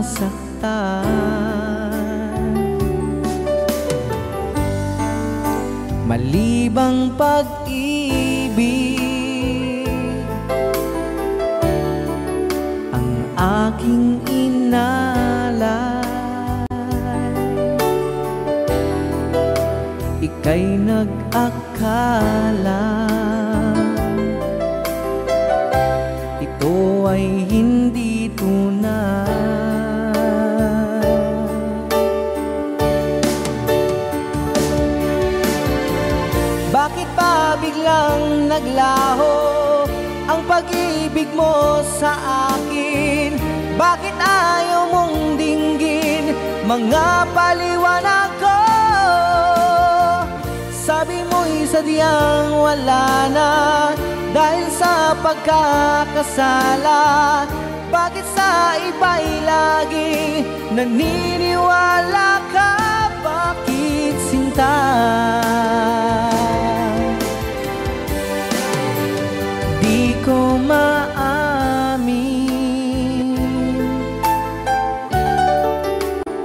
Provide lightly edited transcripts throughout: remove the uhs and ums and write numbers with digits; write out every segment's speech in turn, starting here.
nasaktan. Malibang pag-ibig ang aking inalay. Ika'y nag-akala ito ay hindi tunay. Bakit pa biglang naglaho ang pag-ibig mo sa akin? Bakit ayaw mong dinggin mga paliwanag ko? Sabi mo'y sadyang wala na dahil sa pagkakasala. Bakit sa iba'y laging naniniwala ka? Bakit sinta? Di ko maamin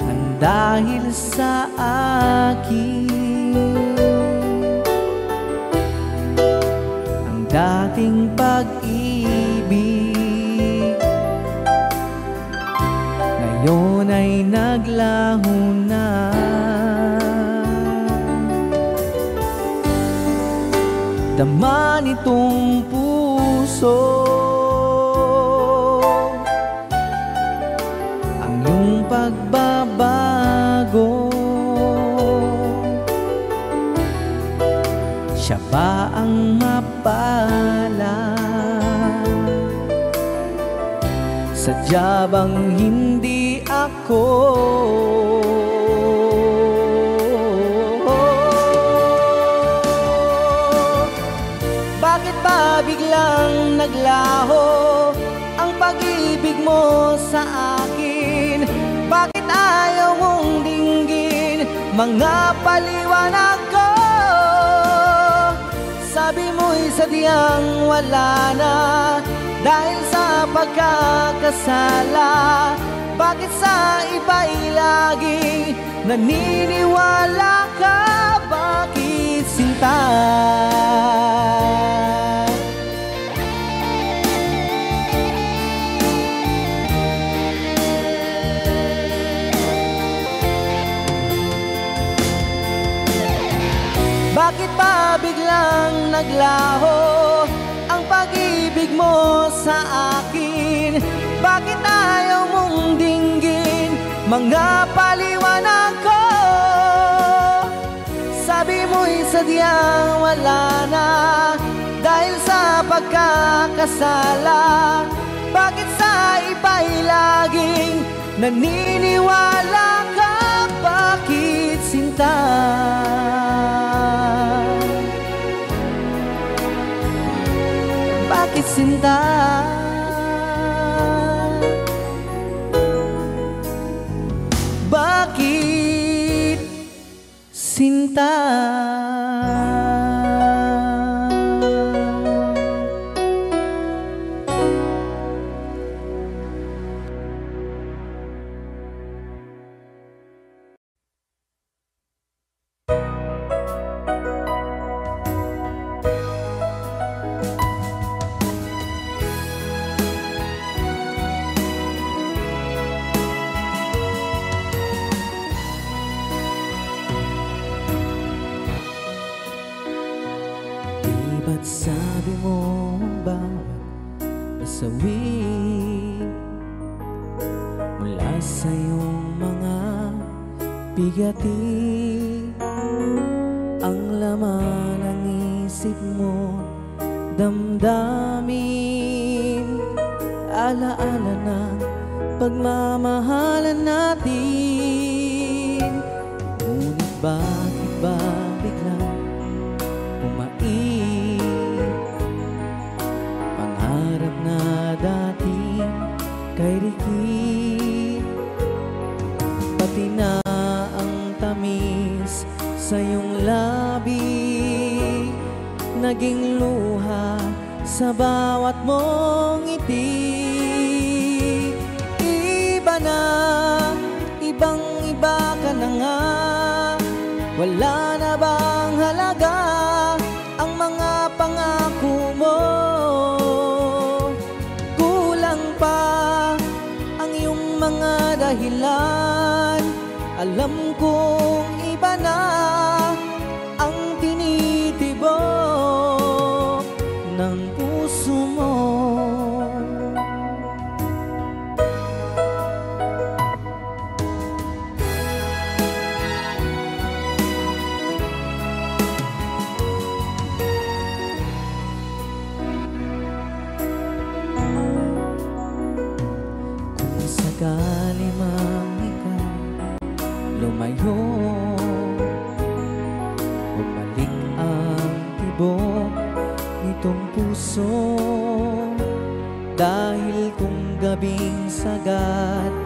nang dahil sa akin ang dating pag-ibig ngayon ay naglaho na. Dama nitong puso ang iyong pagbabago. Siya ba ang mapala? Sadya bang hindi ako? Bakit ba biglang naglaho ang pag-ibig mo sa akin? Bakit ayaw mong dinggin mga paliwanag ko? Sabi mo'y sadyang wala na dahil sa pagkakasala. Bakit sa iba'y laging naniniwala ka? Bakit sinta? Bakit pa biglang naglaho ang pag-ibig mo sa akin? Bakit ayaw mong dinggin mga paliwanag ko? Sabi mo'y sadyang wala na dahil sa pagkakasala. Bakit sa iba'y laging naniniwala ka? Bakit sinta? Bakit sinta? Bakit sinta? Ba't sabi mo ang bawat nasawi mula sa iyong mga bigati? Ang laman ng isip mo, damdamin, alaala ng pagmamahalan natin. Ngunit bakit ba biglang pangarap na dati kay Ricky, pati na ang tamis sa iyong labi, naging luha sa bawat mong ngiti. Iba na Wala na bang halaga ang mga pangako mo? Kulang pa ang iyong mga dahilan. Alam kong iba na ang tinitibok ng puso mo. Sakali mang ikaw lumayo, bumalik ang tibok nitong puso. Dahil kung gabing sagat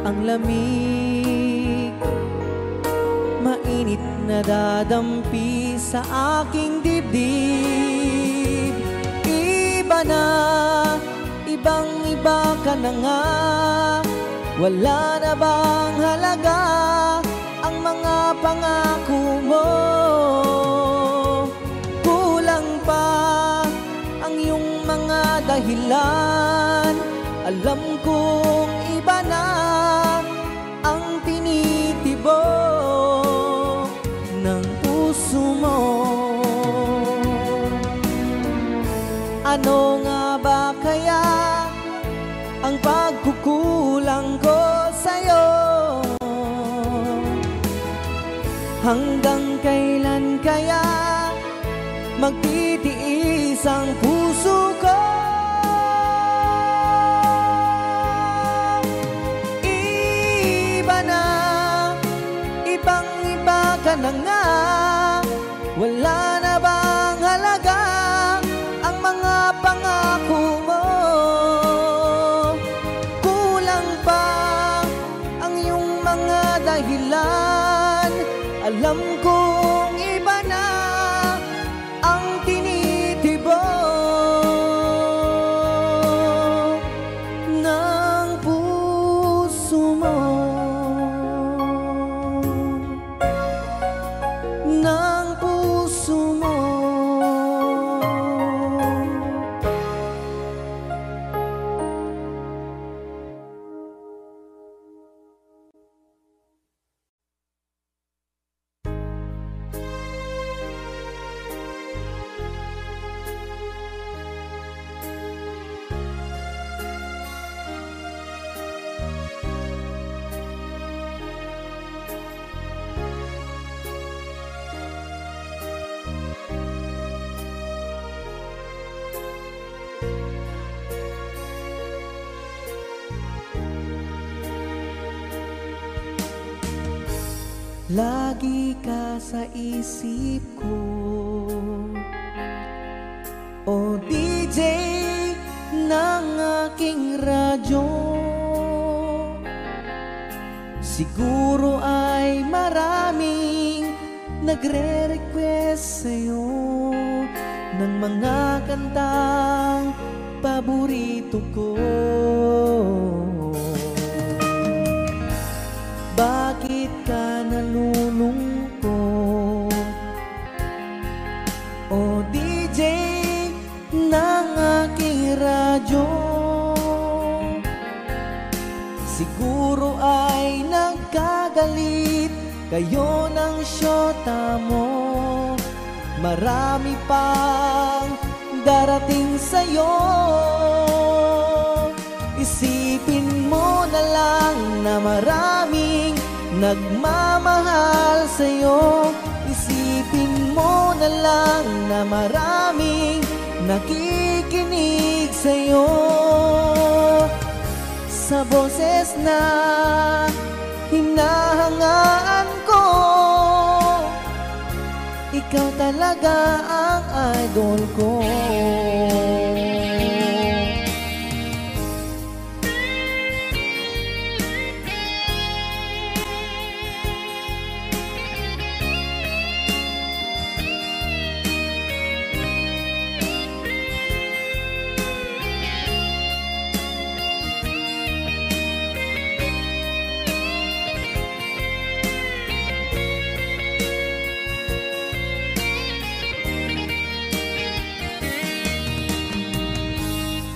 ang lamig, mainit na dadampi sa aking dibdib. Iba na, ibang-iba ka na nga. Wala na bang halaga ang mga pangako mo? Kulang pa ang iyong mga dahilan. Alam kong iba na ang tinitibok ng puso mo. Ano nga ba kaya ang pagkukulang ko sa'yo? Hanggang kailan kaya magtitiis ang puso ko? Iba na, ibang-iba ka na nga. Wala na bang halaga ang mga pangako mo? Dahilan, alam kong iba na ang tinitibok ng puso mo, ng puso mo. Lagi ka sa isip ko, o DJ ng aking radyo. Siguro ay maraming nagre-request sa'yo ng mga kantang paborito ko. Bakit ka nalulungkot, o DJ ng aking radyo? Siguro ay nagkagalit kayo ng syota mo. Marami pang darating sa'yo. Isipin mo na lang na maraming nagmamahal sa'yo. Isipin mo na lang na maraming nakikinig sa'yo. Sa boses na hinahangaan ko, ikaw talaga ang idol ko.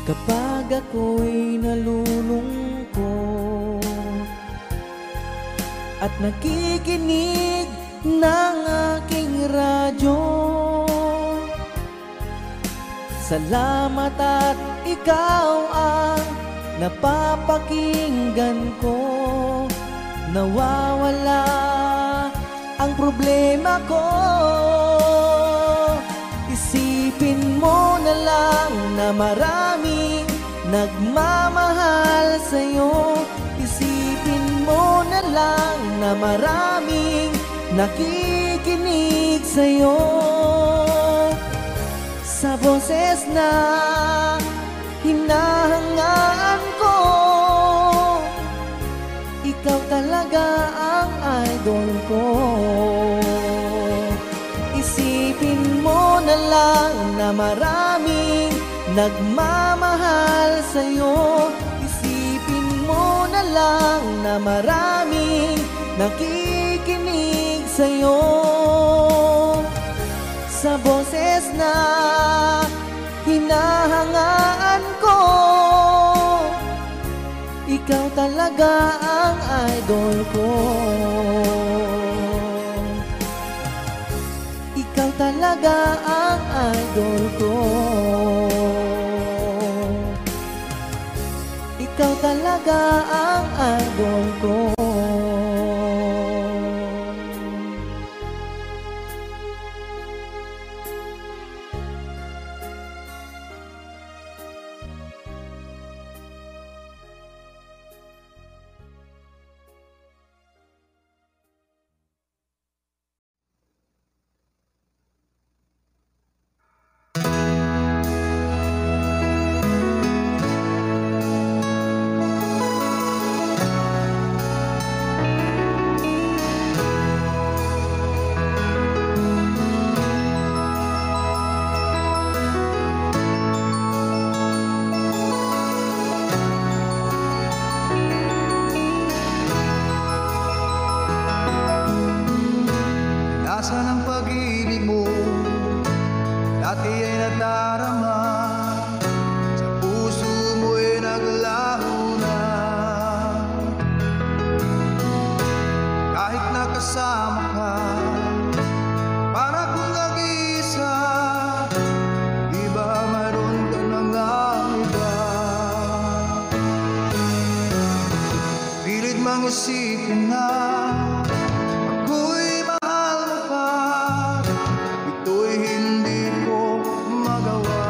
kapag ako'y nalulungkot at nakikinig ng aking radyo. Salamat at ikaw ang napapakinggan ko. Nawawala ang problema ko. Isipin mo na lang na maraming nagmamahal sa'yo. Isipin mo na lang na maraming nakikinig sa'yo. Sa boses na hinahangaan ko, ikaw talaga ang idol ko. Isipin mo na lang na maraming nagmamahal sa'yo. Isipin mo na lang na maraming nakikinig sa'yo. Sa boses na hinahangaan ko, ikaw talaga ang idol ko. Ikaw talaga ang idol ko. Ikaw talaga ang idol ko. Isipin na ako'y mahal mo pa, ito'y hindi ko magawa.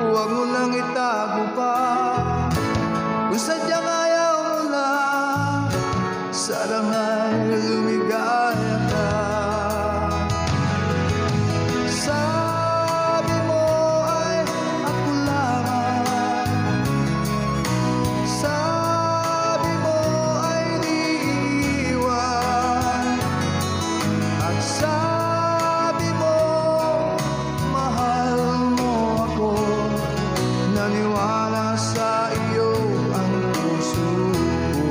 Huwag mo nang itago pa kung sadyang ayaw mo na. Sana nga'y lumigaya ka. Sabi mo ay ako lamang, sabi mo ay di iwan, at sabi mo mahal mo ako. Naniwala sa iyo ang puso ko.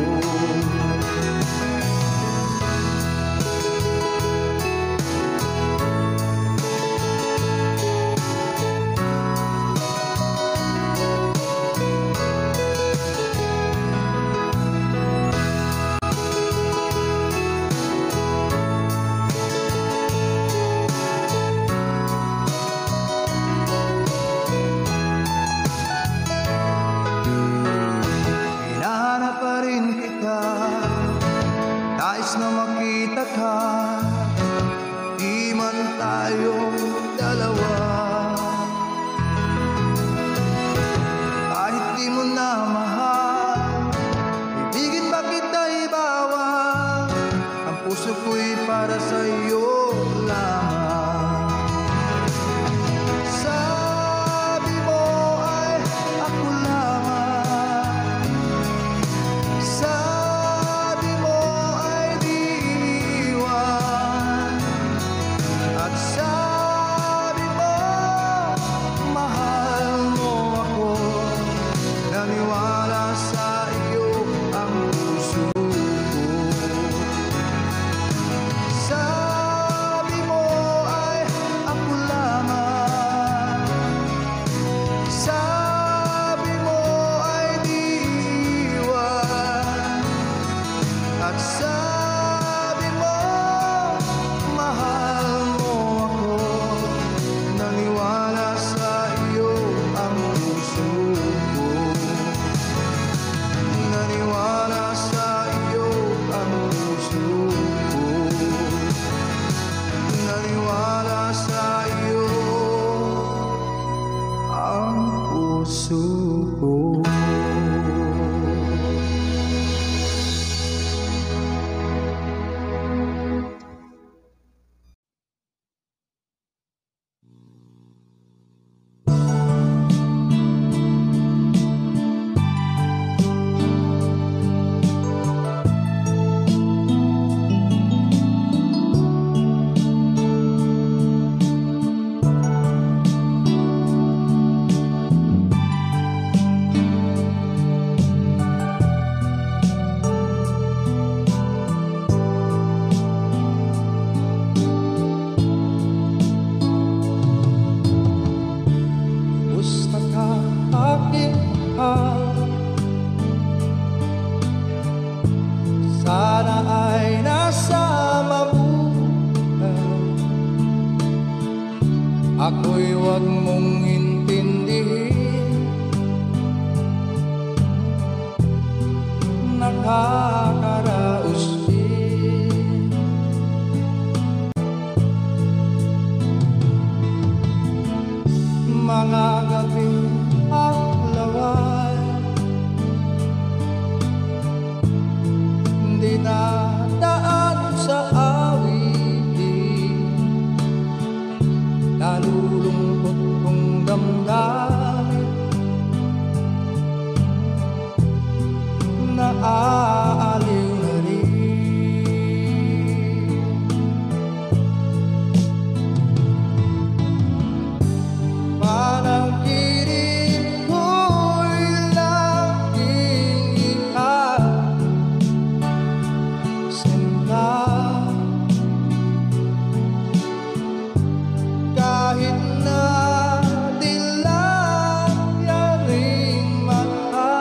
Hinahanap pa rin kita, nais na makita ka, di man tayong dalawa. Kahit di mo na mahal, ibigin ba kita ibawal? Ang puso ko'y para sa iyo lamang. Sabi mo ay ako lamang, sabi mo ay di iwan, at sabi at sabi mo mahal mo ako. Naniwala sa iyo ang puso ko. Naniwala sa iyo ang puso ko. Naniwala sa iyo ang puso ko. Sana ay nasa mabuhay. Ako'y huwag mong intindihin. Nakakaraos din. Mga gabing aklaway, dinadaan sa awitin. Nalulungkot kong damdamin, naaaliw na rin. Panaginip ko'y laging ikasinta. Kahit na dilayan ring mata,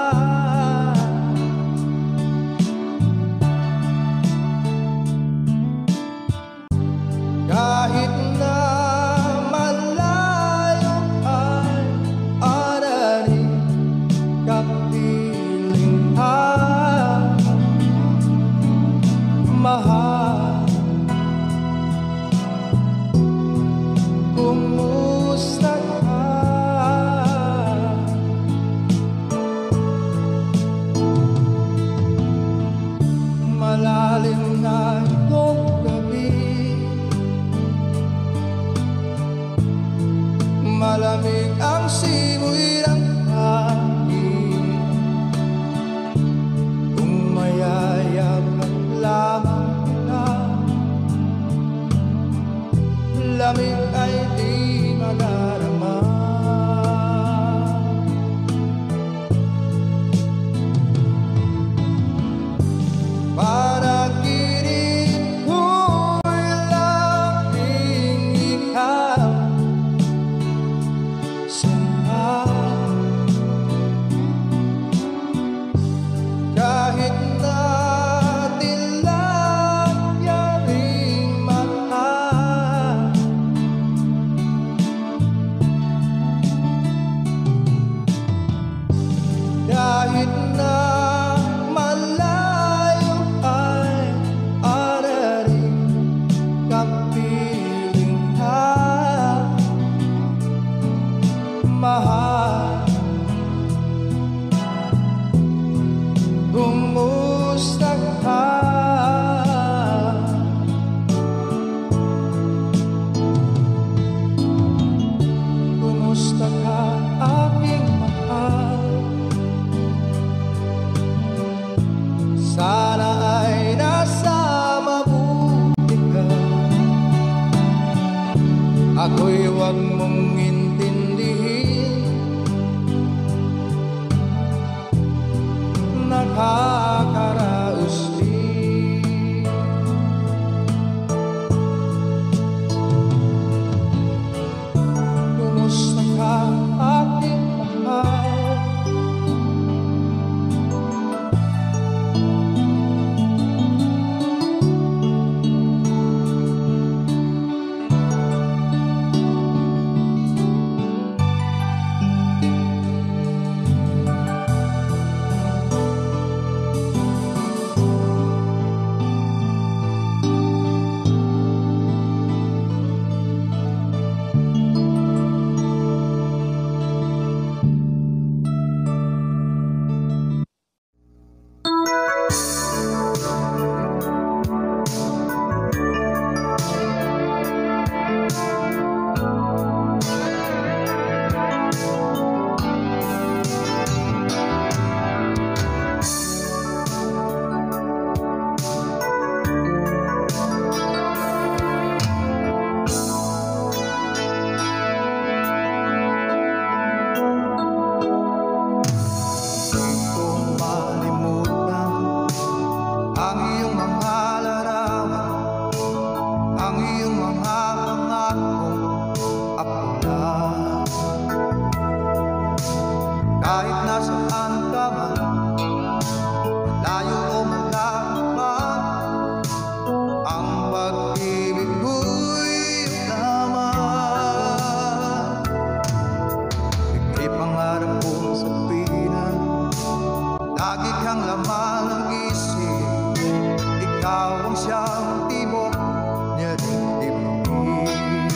kahit na malayo ay araling kapiling mahal. Kumusta ka? Malalim na itong gabi, malamig ang simoy ng hangin. Kung mayayakap lamang kita, lamig ay di madarama. Panaginip ikaw ang siyang tibok niya rin dibdib.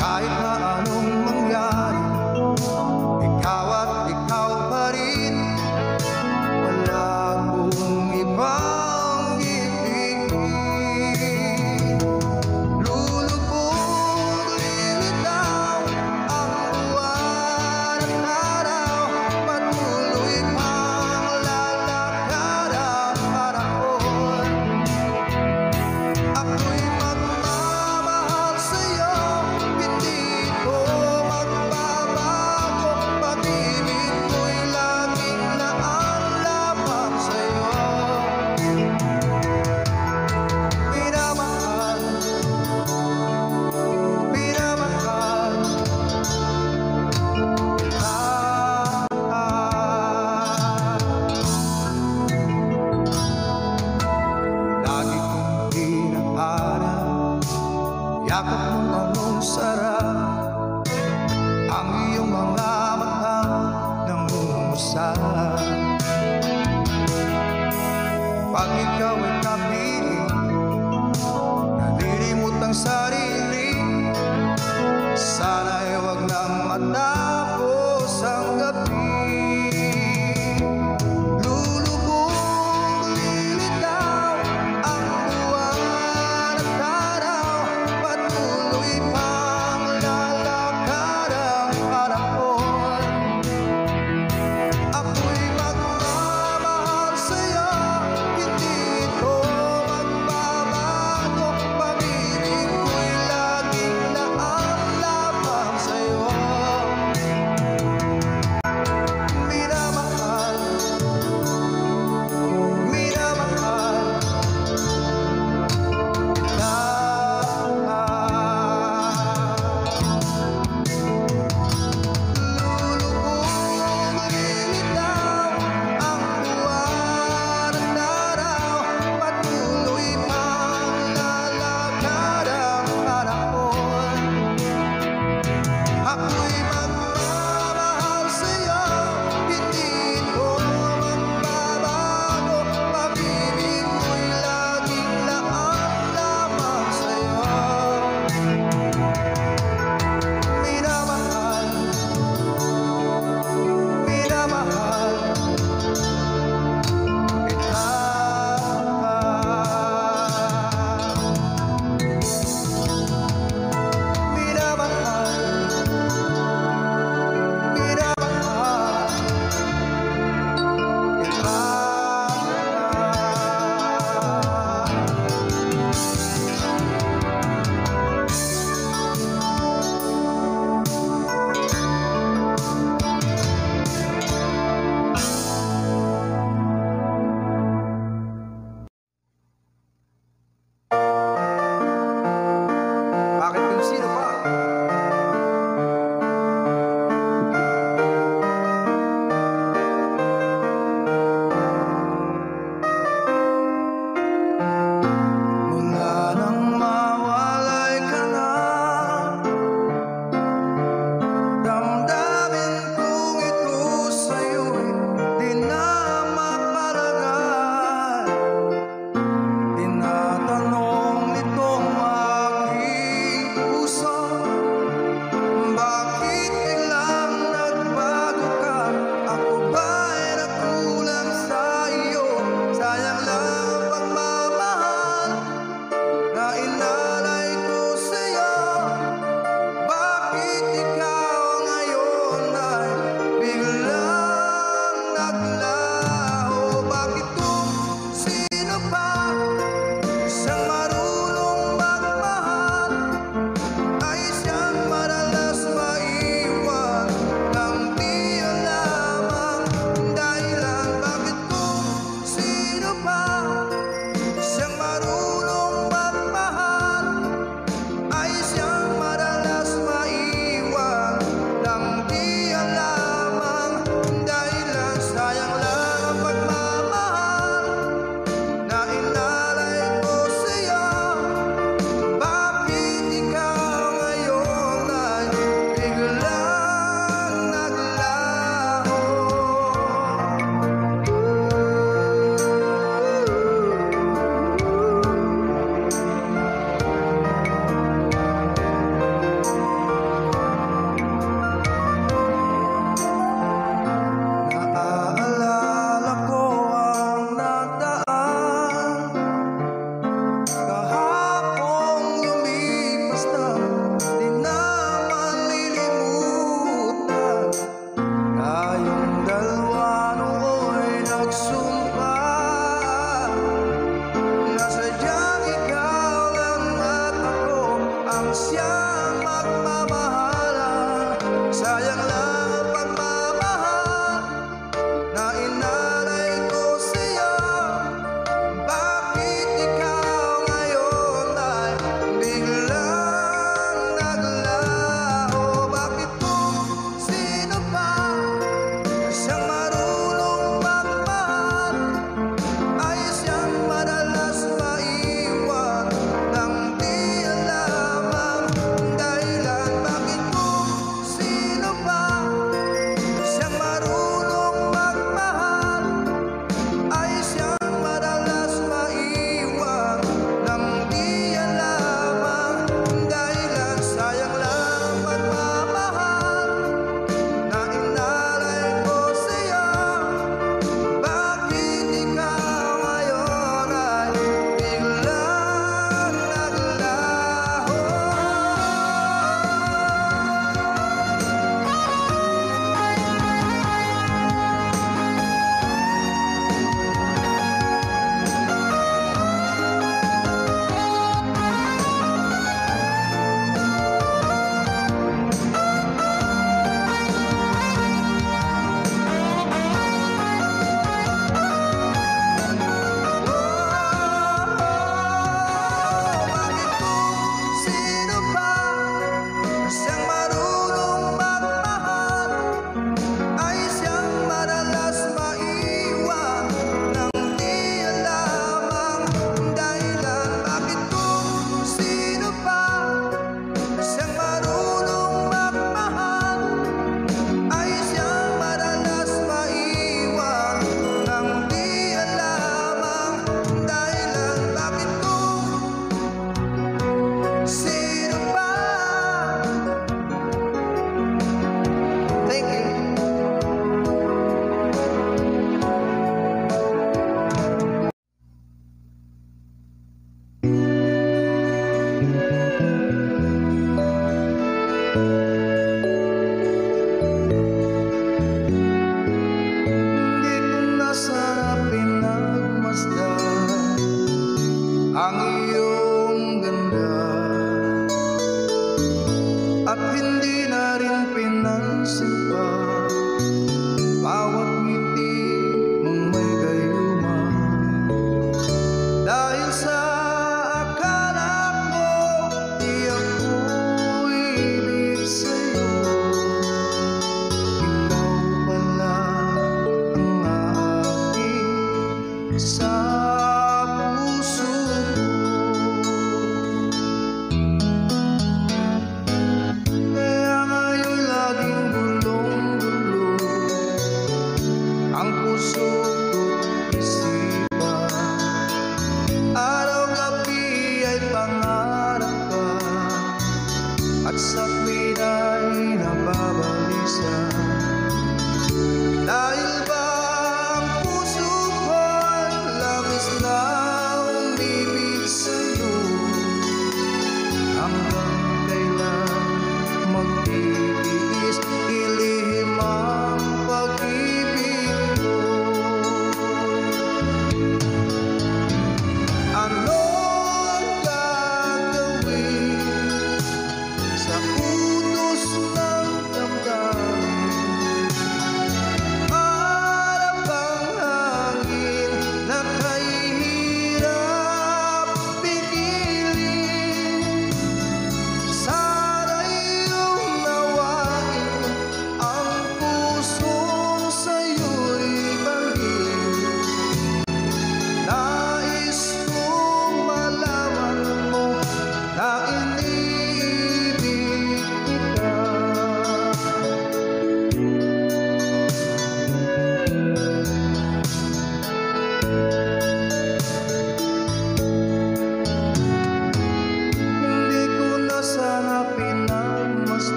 Kahit na anong mangyari, ikaw at ikaw pa rin. Wala akong ibang ibigin. Lulubog, lilitaw ang buwan at araw. Patuloy pang lalakad ang panahon. Ako'y magmamahal sa'yo, hindi ito magbabago. Pag-ibig ko'y laging naanlapan sa'yo. Pinamahal, pinamahal kita. Lagi kong hinahanap, yakap mong anong sarap, ang iyong mga mata nangungusap. Pag ikaw ay kapiling, nalilimot ang sarili. Sana'y wag nang matapos ang gabi. Lulubog, lilitaw ang buwan at araw. Patuloy pang lalakad ang panahon. Ako'y magmamahal sa'yo, hindi ito magbabago. Pag-ibig ko'y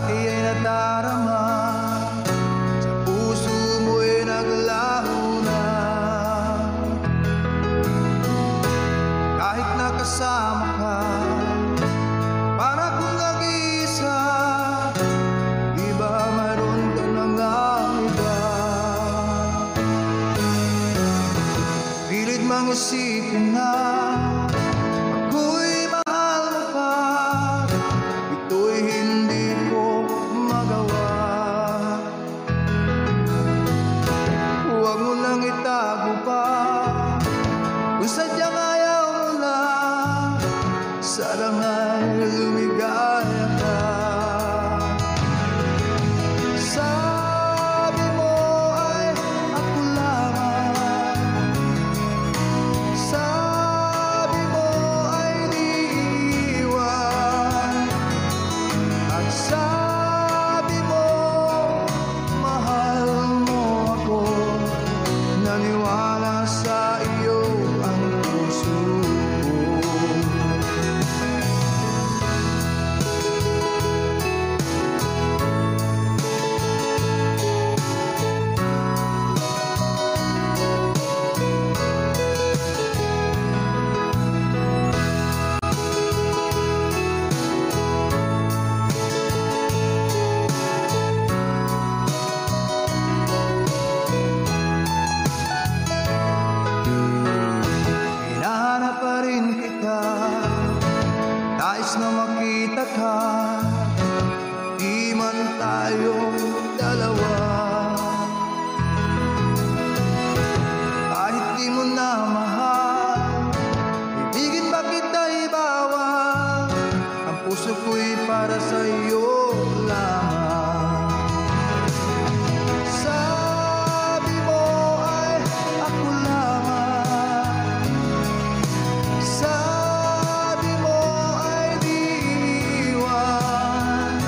iya'y nadarama, sa puso mo'y naglaho na. Kahit nakasama ka, para kung nag-iisa, di ba mayroon ka mga iba? Pilit mang isipin na ako'y mahal mo pa, ito'y hindi ko magawa. Huwag mo nang itago pa, kung sadyang ayaw mo na, sana nga'y lumigaya ka. Sabi mo ay ako lamang, sabi mo ay di iiwan, at sabi mo mahal mo ako. Naniwala sa iyo ang puso ko. Hinahanap pa rin kita, nais na makita ka, di man tayong dalawa. Kahit di mo na mahal, ibigin ba kita ibawang, ang puso ko'y para sa iyo lamang. Sabi mo ay ako lamang, sabi mo ay di iwan,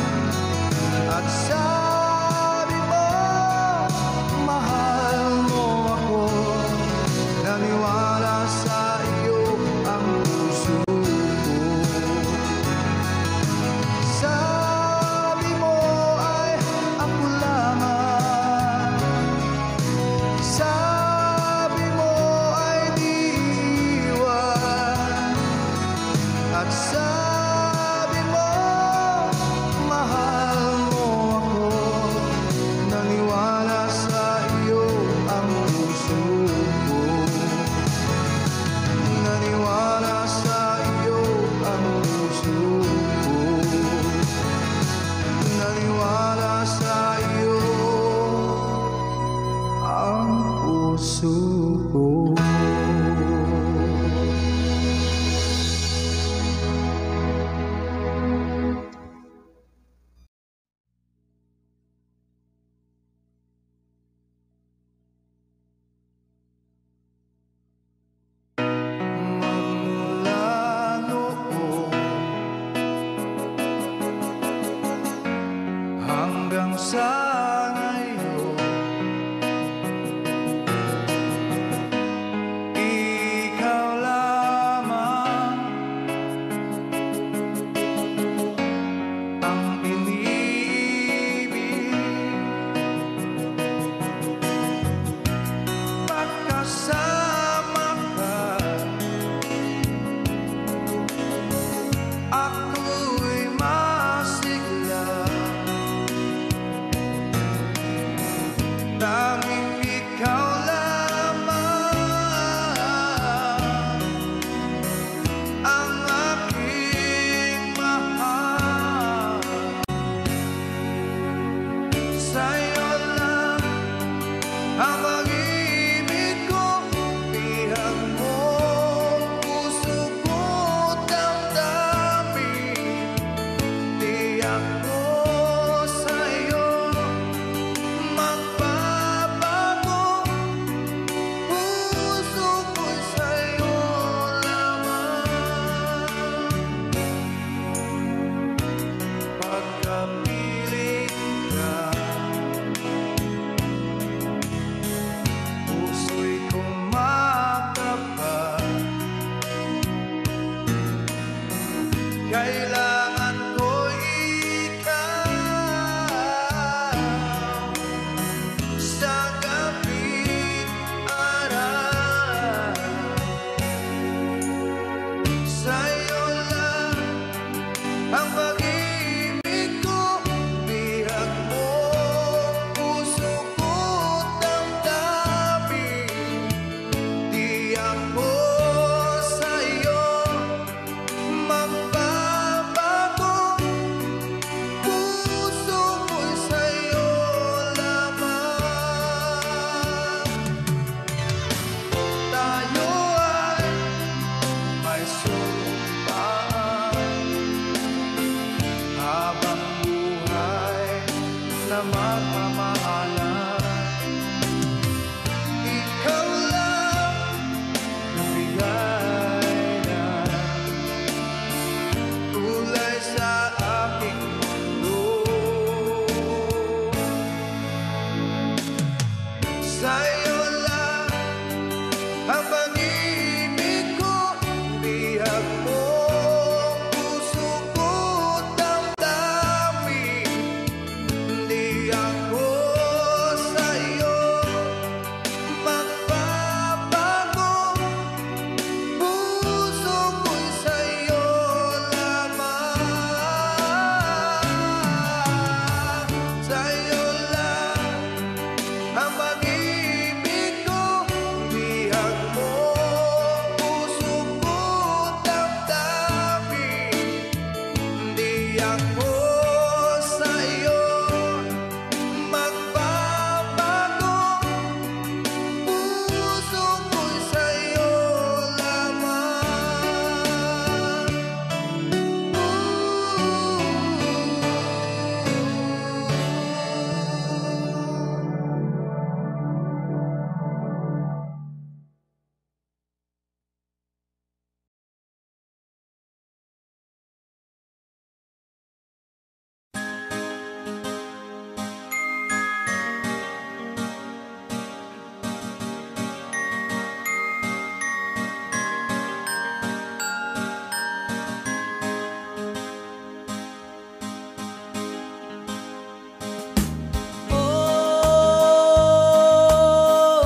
at sabi mo mahal mo ako. Naniwala sa iyo ang puso ko. Sabi mo ay ako lamang, sabi mo ay di iwan, at sabi mo mahal mo ako. Naniwala sa iyo ang puso ko. Naniwala sa iyo ang puso ko. Naniwala sa iyo ang puso ko. Magmula noon hanggang sa ngayon, ikaw lamang ang iniibig. Pagkasama ka, ako'y masigla. magmamahalan. Ikaw lang nagbigay na kulay sa aking mundo. Sa'yo lang ang pag-ibig ko, bihag mo puso ko, damdamin. Hindi ako sa'yo magbabago, puso ko'y sa'yo lamang. Sa'yo lang ang pag-ibig ko, bihag mo puso ko, damdamin. Hindi ako sa'yo magbabago, puso ko'y sa'yo lamang. Oh,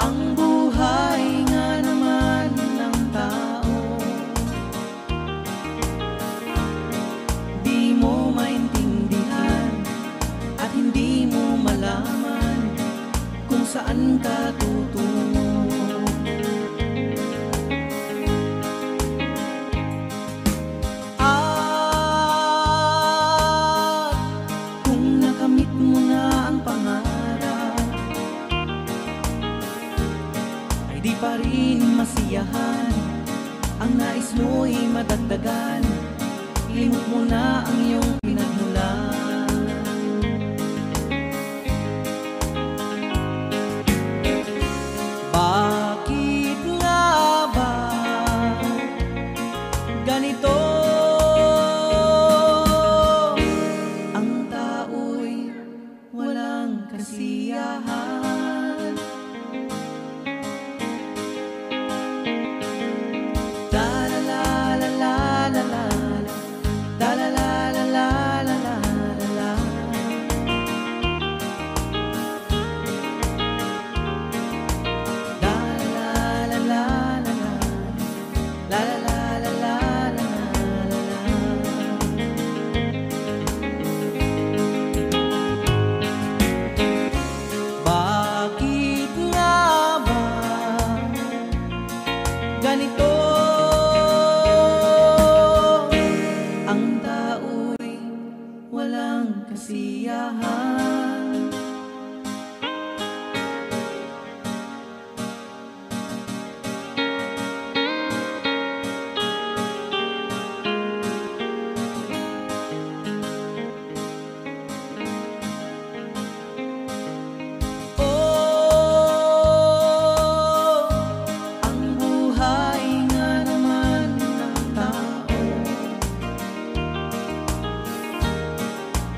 ang buhay nga naman ng tao, di mo maintindihan at hindi mo malaman kung saan ka tutungo. At kung nakamit mo na ang pangarap, ay di pa rin masiyahan. Ang nais mo'y madagdagan, limot mo na ang iyong pinagmulan. Bakit nga ba ganito? Ang tao'y walang kasiyahan. La la la la la la la, la la la la la la la la. La la la la la la, la la la la la la la. Bakit nga ba ganito? Ang tao'y walang kasiyahan. Oh, ang buhay nga naman ng tao,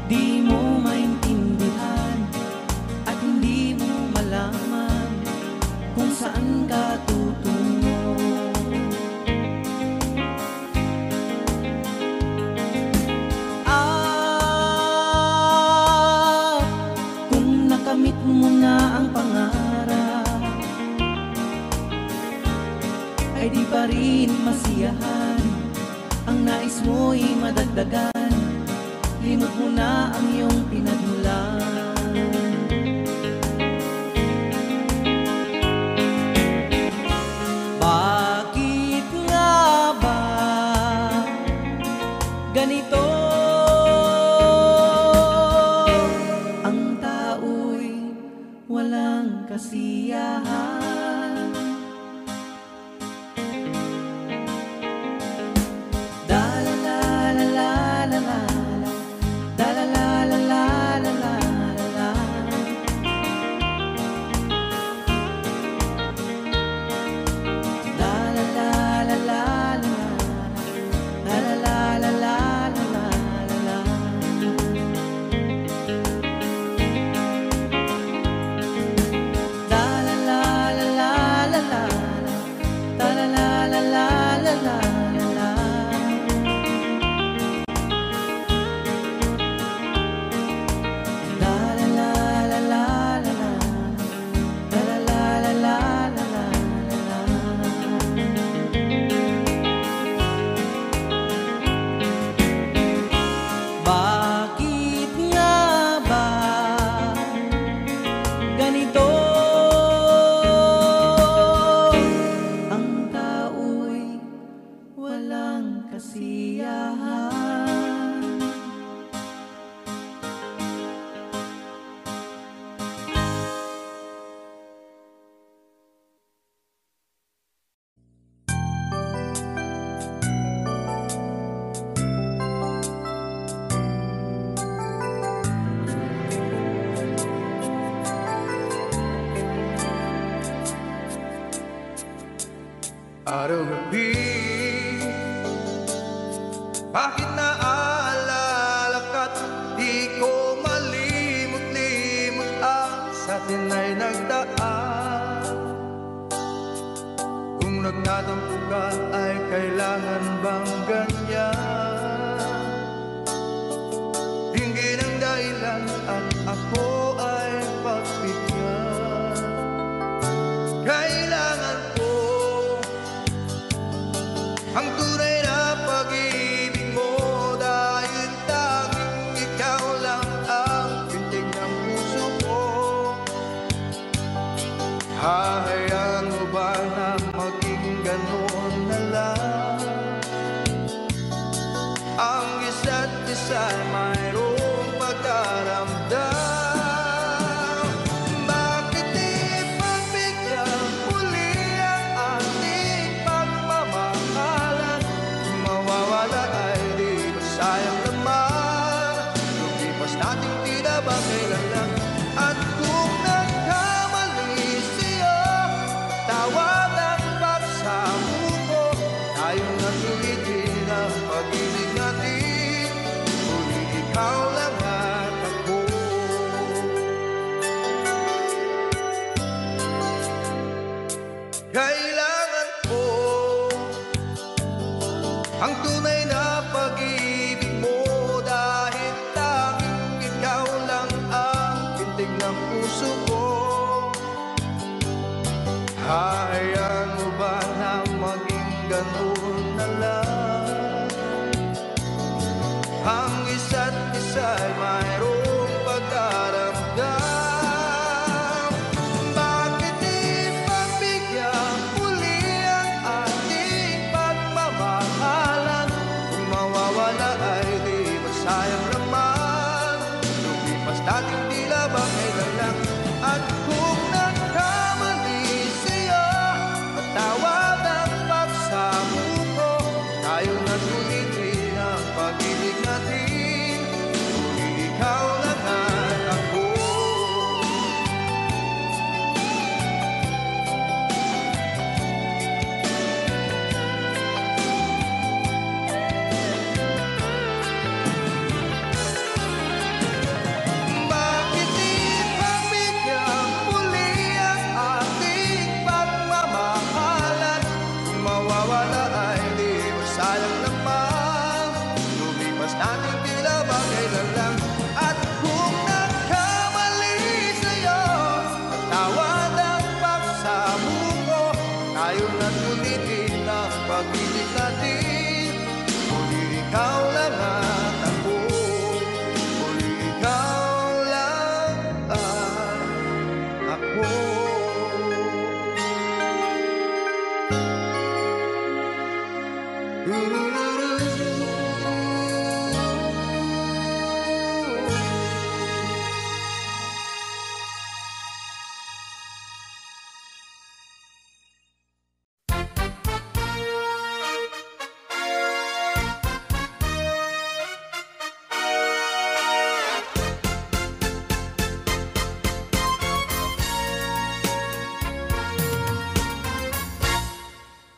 di mo maintindihan at hindi mo malaman kung saan ka tutungo. At kung nakamit mo na ang pangarap, ay di pa rin masiyahan. Ang nais mo'y madagdagan, limot mo na ang iyong pinagmulan. Bakit nga ba ganito? Ang tao'y walang kasiyahan. Da la la la la la la, da la la la la la la. araw-gabi. Bakit naaalala ka't di ko malimot-limot ang sa atin ay nagdaan? Kung nagtatampo ka ay kailangan bang ganyan? Tingin ang dahilan at ako ay pagbigyan. Kailangan ko ang tunay na pag-ibig mo, dahil tanging ikaw lang ang pintig ng puso ko. Hahayaan mo ba na maging ganoon na lang? Ang isa't isa'y mayroong pagdaramdam. Bakit di pagbigyan muli ang ating pagmamahalan? Kung mawawala ay di ba sayang naman? Lumipas nating tila ba kailan lang? At kung nagkamali siya, tawag ang pagsamuko. Tayo na sulitin ang pag-ibig natin, uli ikaw lang at ako. Kailangan ko ang tunay na pag-ibig mo, dahil tanging ikaw lang ang pintig ng puso ko. Hayaan mo ba na maging ganoon na lang? Ang isa't isa'y mayroong pagdaramdam. Bakit di pagbigyan muli ang ating pagmamahalan? Kung mawawala ay di ba sayang naman? Lumipas natin tila ba kailan lang? At kung nagkamali siya, patawad ang pagsamuko. Tayo na sulitin ang pag-ibig natin, uli ikaw lang at ako. Bakit di pagbigyan muli ang ating pagmamahalan? Kung mawawala ay di ba sayang naman? Lumipas natin tila ba kailan lang? At kung nagkamali sa'yo, patawad ang pagsamuko. Tayo na sulitin ang pag-ibig natin, uli ikaw lang at ako. Uli ikaw lang at ako.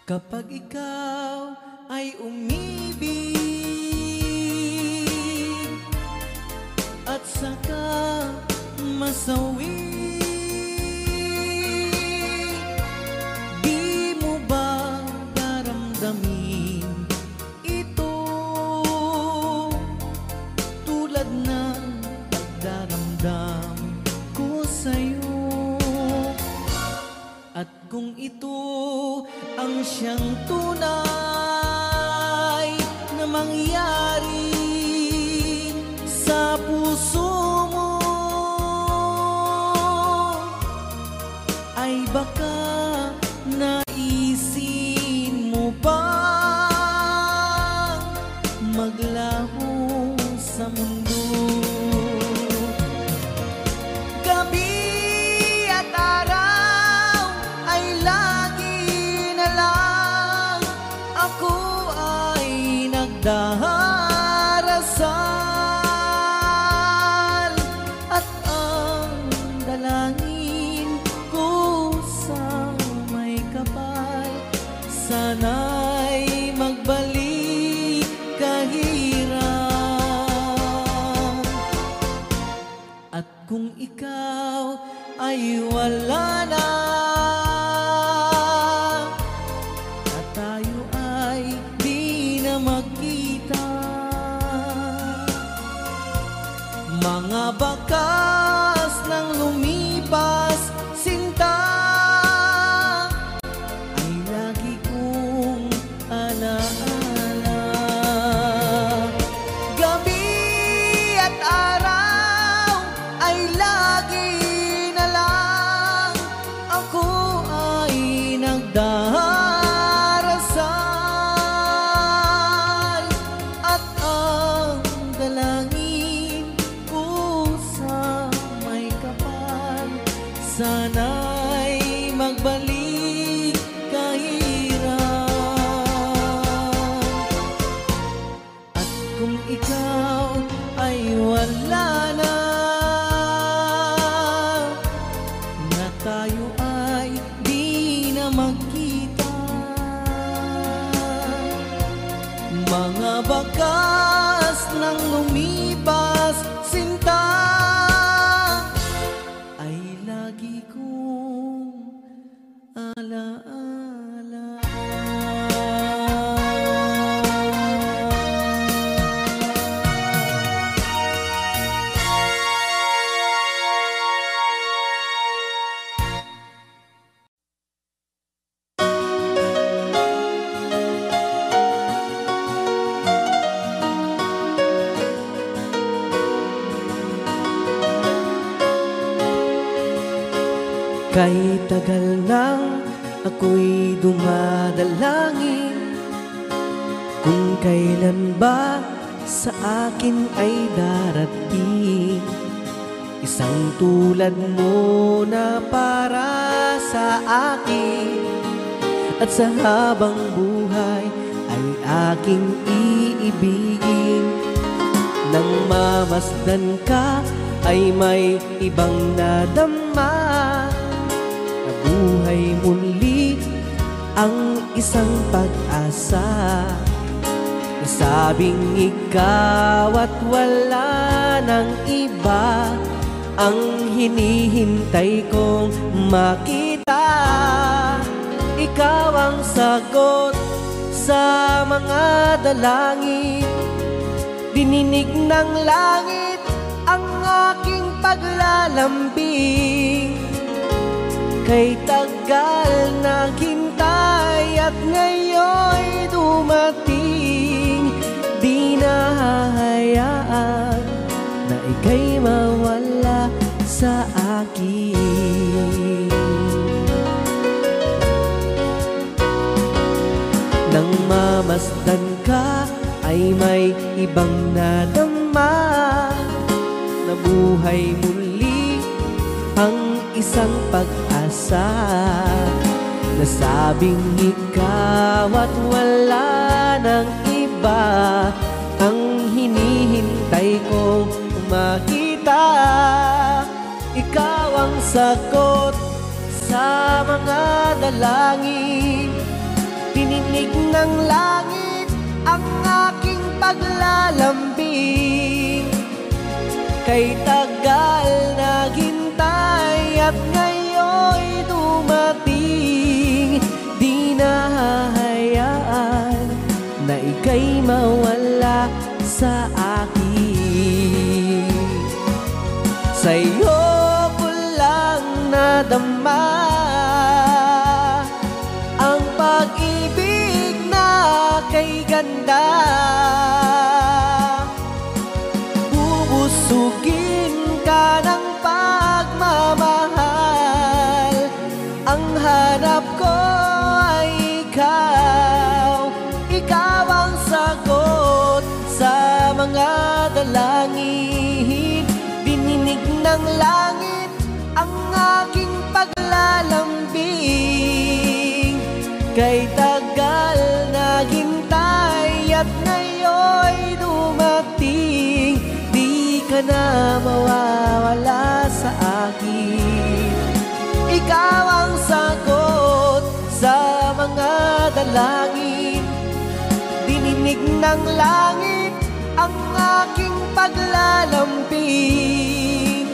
Kapag ikaw ay umibig at saka masawi, di mo ba daramdamin ito tulad ng pagdaramdam ko sa'yo? At kung ito ang siyang tunay na mangyari sa puso mo, ay baka naisin mo bang maglaho sa mundo? Gabi at araw ay lagi na lang At kung ikaw ay wala na, at tayo ay di na magkita, mga bakas ng lumipas sinta ay lagi kong alaala. Gabi at araw ay lagi na lang ako ay nagdarasal, at ang dalangin ko sa may kapal, sana'y magbalik kahirap. At kung ikaw ay wala na, na tayo ay di na magkita, mga bakas ng lumipas sinta ay lagi kong alaala. Kahit tagal nang ako'y dumadalangin, kung kailan ba sa akin ay darating isang tulad mo na para sa akin, at sa habang buhay ay aking iibigin. Nang mamasdan ka ay may ibang nadama, buhay muli ang isang pag-asa. Nasabing ikaw at wala nang iba ang hinihintay kong makita. Ikaw ang sagot sa mga dalangin, dininig ng langit ang aking paglalambing. Kay tagal naghintay at ngayon'y dumating, di na hahayaan na ika'y mawala sa akin. Nang mamasdan ka ay may ibang nadama, na buhay muli ang isang pag-asa. Nasabing ikaw at wala nang iba ang hinihintay kong makita. Ikaw ang sagot sa mga dalangin, dininig ng langit ang aking paglalambing. Kay tagal naghintay at ngayon'y dumating, di na hahayaan na ika'y mawala sa akin. Sa'yo ko lang nadama ang pag-ibig na kay ganda. Busugin ka ng pagmamahal, ang hanap ko ay ikaw. Ikaw ang sagot sa mga dalangin, dininig ng langit ang aking paglalambing. Kay tagal naghintay at ngayon'y dumating, ka na mawawala sa akin. Ikaw ang sagot sa mga dalangin, dininig ng langit ang aking paglalambing.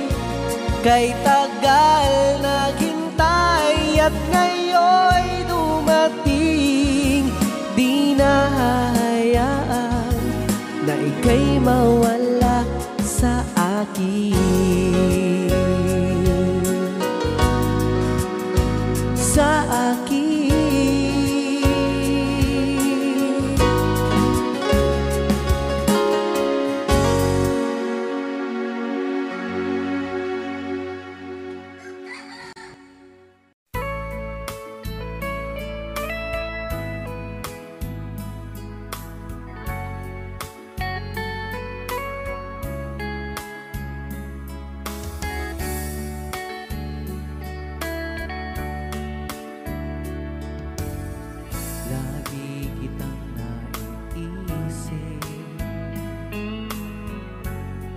Kay tagal naghintay at ngayon'y dumating. Di na hahayaan na ika'y mawala sa akin. Sa akin. Lagi kitang naiisip,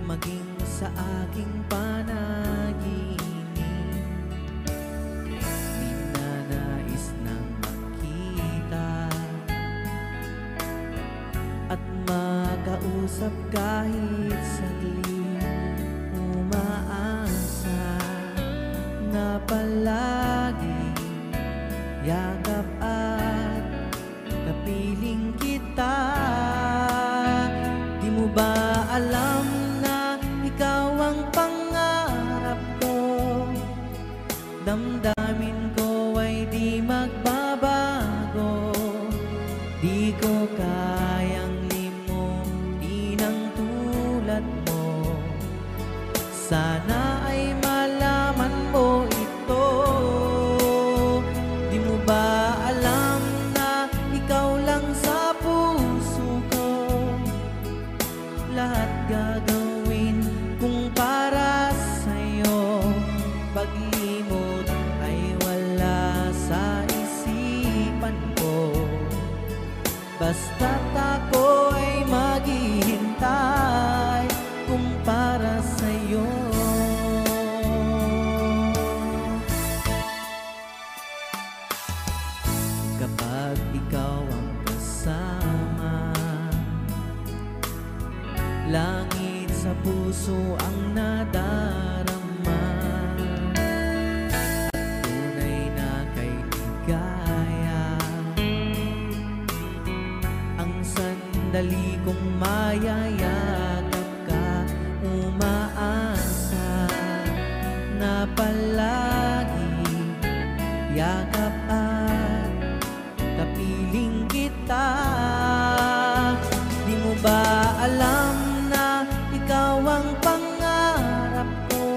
maging sa aking panaginip. Di na nais nang makita at makausap kahit saglit. Umaasa na palagi yakap at kapiling kita. Di mo ba alam na ikaw ang pangarap ko? Damdamin ko ay di magbabago. Di ko kayang limutin ang tulad mo. Sana ay malaman mo ito. Di mo ba alam na ikaw lang sa puso ko? Lahat gagawin kung para sa'yo. Paglimot ay wala sa isipan ko. Basta't ako ay maghihintay kung para sa'yo. Kapag ikaw ang kasama, langit sa puso ang nadarama. Tunay na kay ligaya ang sandali kong mayayakap ka. Umaasa na palagi yakap at kapiling kita. Di mo ba alam na ikaw ang pangarap ko?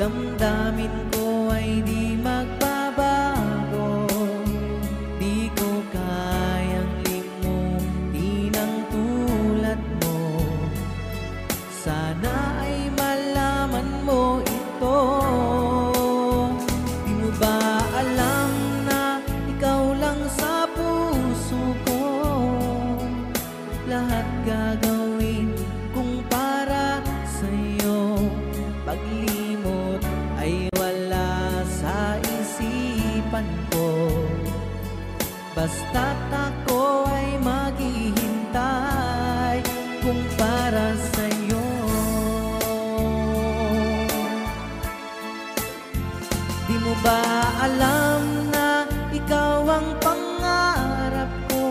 Damdamin ko ay di magbabago. Di ko kayang limutin ang tulad mo. Sana ay malaman mo ito. Di mo ba alam na ikaw lang sa puso ko? Lahat gagawin kung para sa'yo. Paglimot ay wala sa isipan ko. Basta't ako ay maghihintay kung para sa'yo. Di mo ba alam na ikaw ang pangarap ko?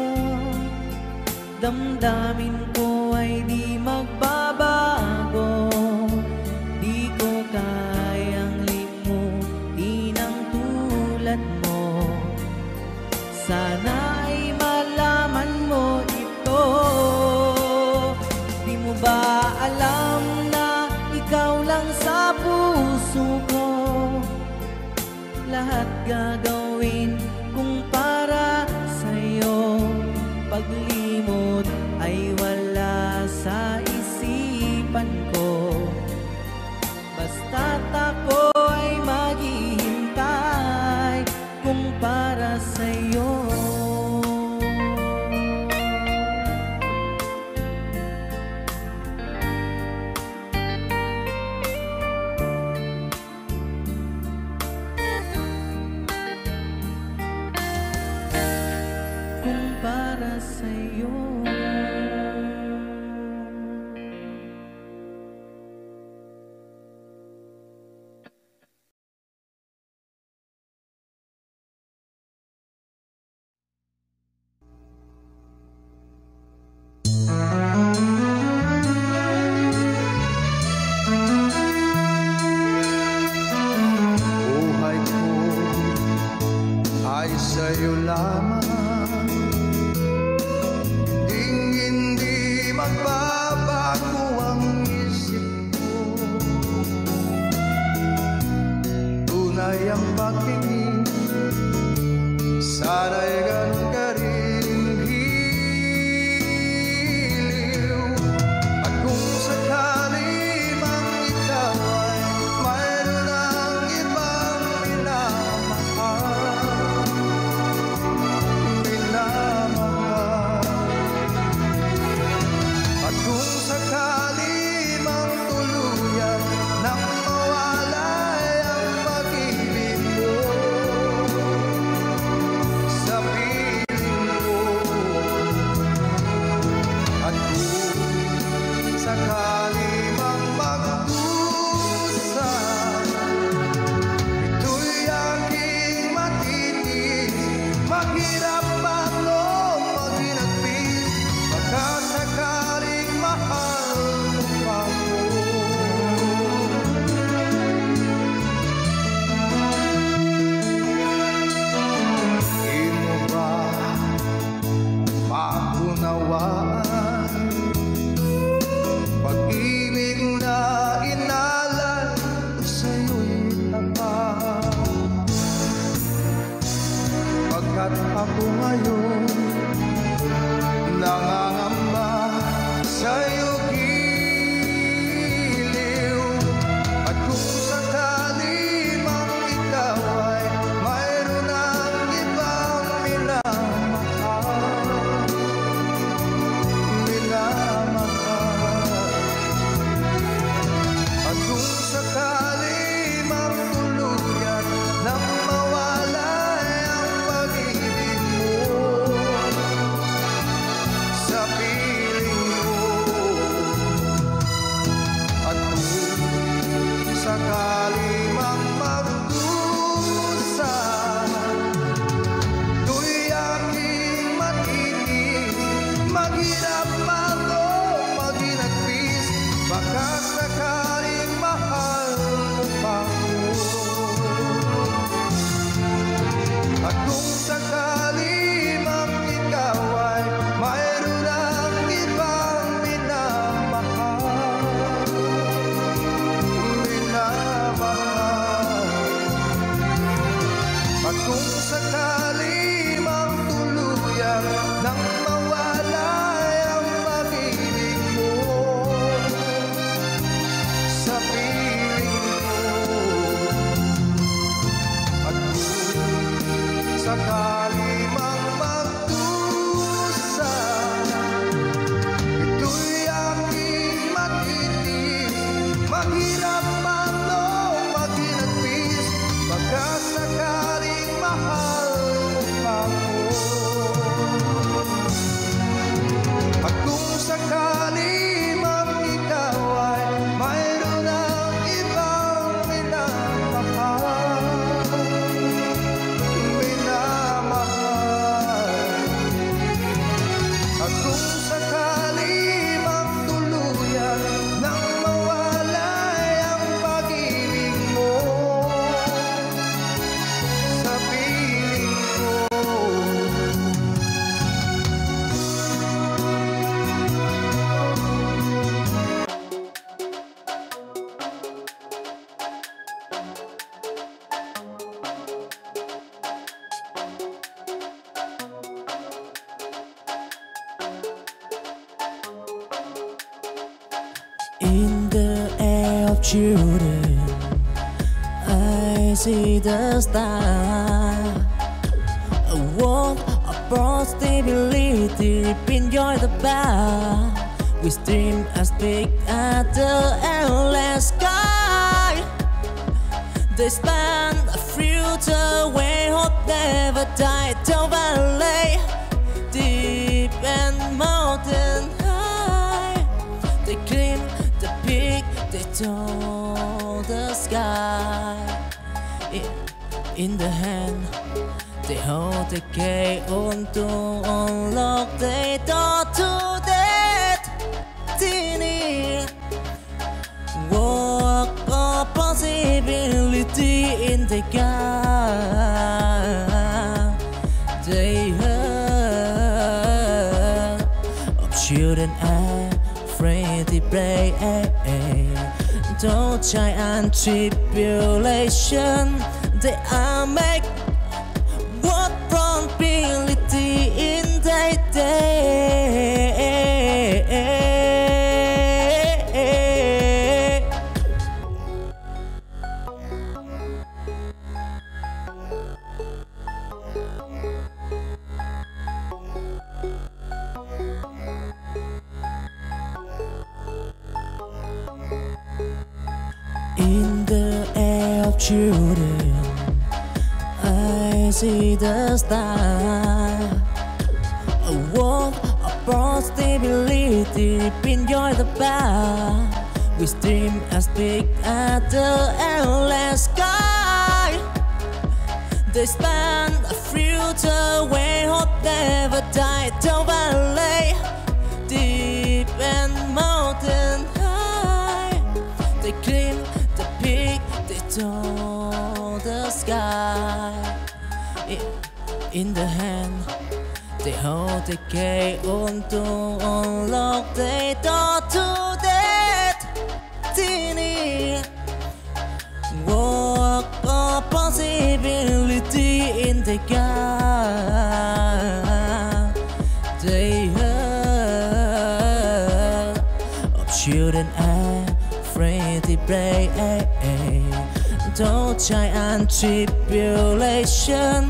Damdamin ko ay di magbabago. Di ko kayang limutin ang tulad mo. Sana ay malaman mo ito. Di mo ba alam na ikaw lang sa puso ko? Lahat gagawin kung para sa'yo. Paglimot ay wala sa isipan ko. Basta't ako ay maghihintay kung para sa'yo. Kung para sa'yo. pagtingin. Sana'y ganun ka rin hiliw. At kung sakali mang ikaw ay mayroon ng ibang minamahal, at kung sakali mang tuluyan nang mawalay ang pag-ibig mo sa piling ko, at kung sakali mang magdusa, ito'y aking matitiis. Maghirap man o maghinagpis, baka sakaling mahal mo pa ako. Di mo ba maunawaan pag-ibig na inalay ko sa'yo'y tapat? Pagkat ako ngayon nangangamba sa'yo giliw. At kung sakali mang ikaw ay mayroon ng ibang minamahal, at kung sakali mang tuluyan nang mawalay ang pag-ibig mo sa piling ko, at kung sakali mang magdusa, ito'y aking matitiis. Maghirap man o maghinagpis, baka sakaling mahal mo pa ako. At kung sakali mang ikaw ay mayroon ng ibang minamahal, at kung sakali mang tuluyan nang mawalay ang pag-ibig mo sa piling ko, at kung sakali mang magdusa, ito'y aking matitiis. Maghirap man o maghinagpis, baka sakaling mahal mo pa ako. At kung sakali mang ikaw ay mayroon ng ibang minamahal, at kung sakali mang tuluyan nang mawalay ang pag-ibig mo sa piling ko, In the air of children, I see the star. A world of possibility, enjoy the bar. We stream as big as the endless sky. They span a future where hope never died. Down valley, deep and mountain high. They climb the peak, they touch the sky. In the hand, they hold the key on to unlock the door to destiny. Walk of possibility in the gap. They heard of children afraid to play. Don't giant tribulation, they are make what probability in their day. In the air of children, I see the star. A world of possibility beyond the bar. We dream as big as the endless sky. They span a future where hope never died. Down valley, deep and mountain high. They climb the peak, they touch the sky. In the hand, they hold the key on to unlock the door to destiny. Walk of possibility in the gap. They heard of children afraid to play. Don't try and tribulation.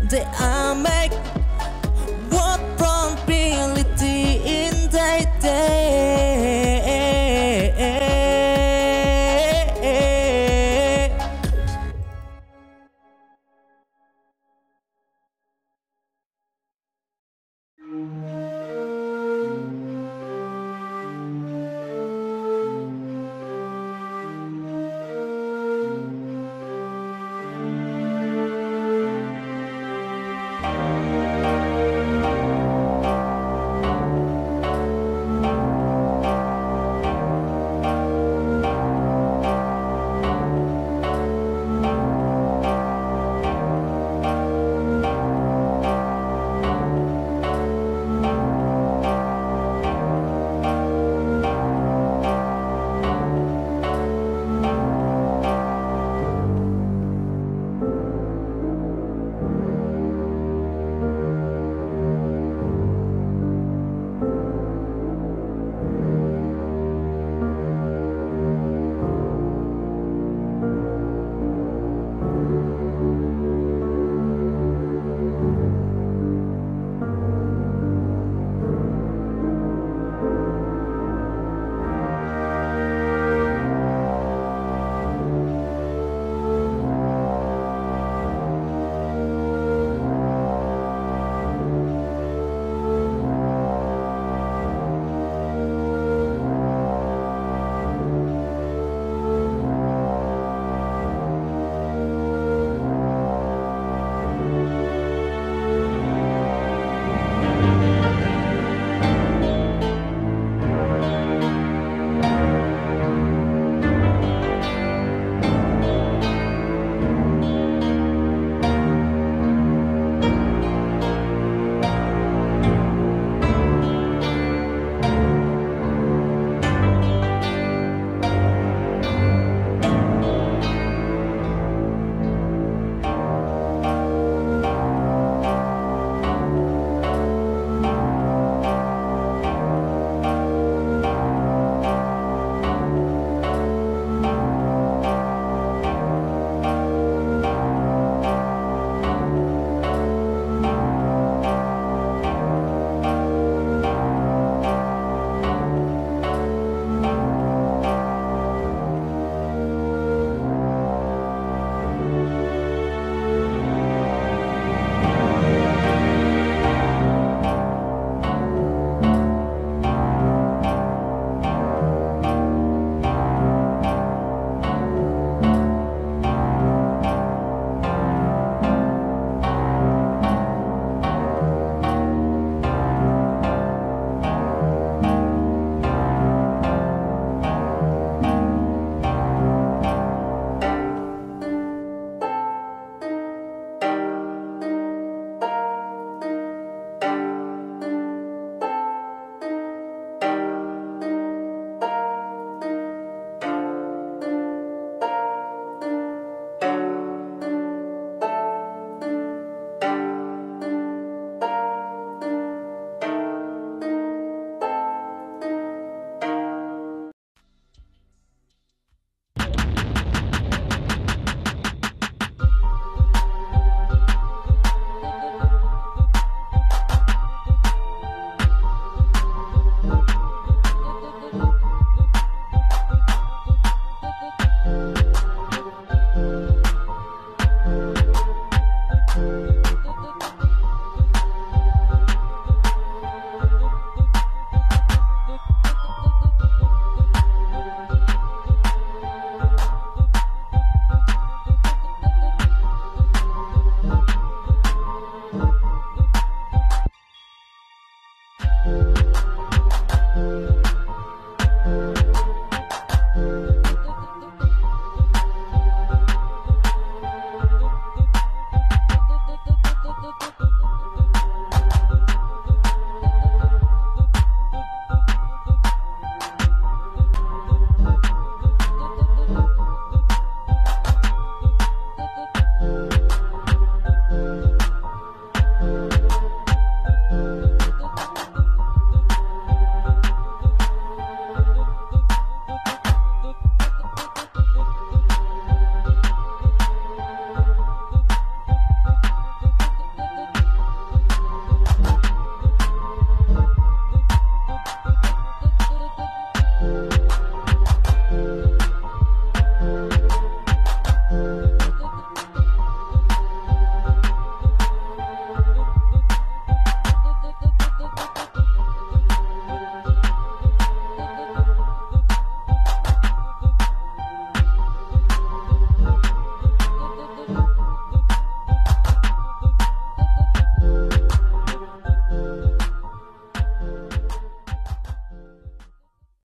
They are make